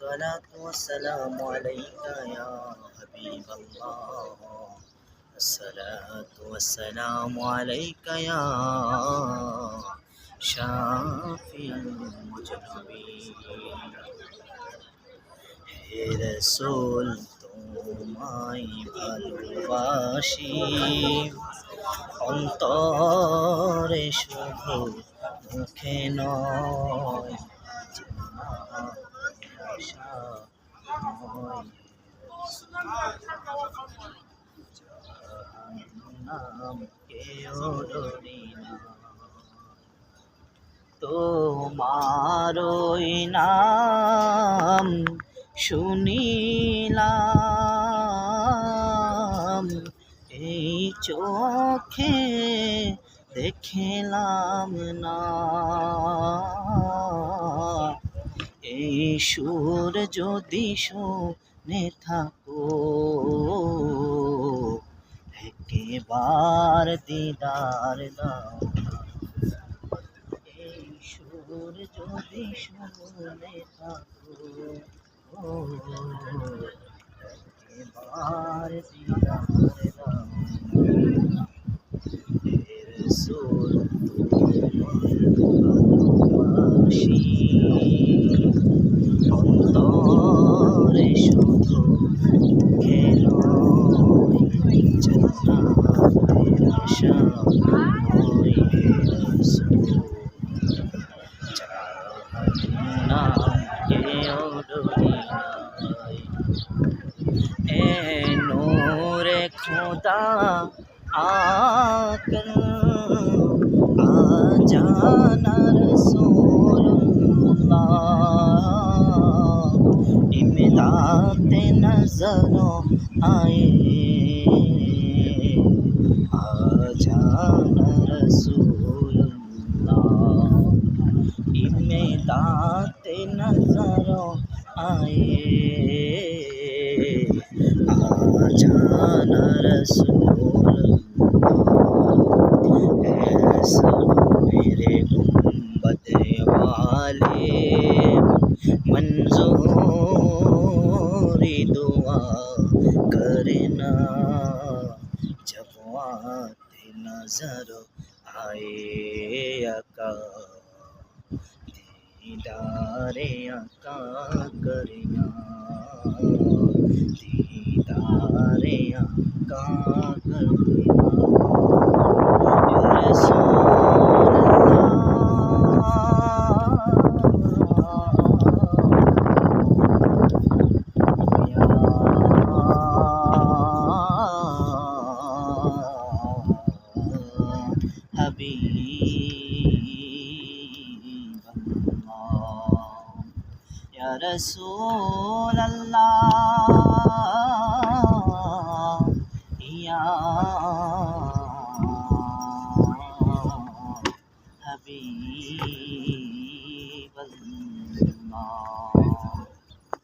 الصلاة والسلام عليك يا حبيب الله الصلاة والسلام عليك يا شافي المجرمين হে রাসূল তোমায় ভালোবাসি অন্তরে শুধু মুখে নয় আশা নয় নাম কেউ ডরি না তোমারই নাম শুনিলাম এই চোখে দেখিলাম না এই সুর যদি শুনে থাকো একবার দিদার দাও এই সুর যদি শুনে থাকো একবার দিদার দাও রাসূল ভালোবাসি অন্তরে শুধু কেন জান্নাতের আশা নয় রাসূল জাহান্নাম কেউ ডরি নাই এ নূরে খোদা आकर आजाना रसूलुल्लाह इमदाद नजरों आए आजाना रसूलुल्लाह इमदाद नजरों आए आजाना रसूलुल्लाह मेरे गुंबद वाले मंजूरी दुआ करना जब आते नजर आए आका दीदारे आका करना दीदारे आका करना या रसूल अल्लाह या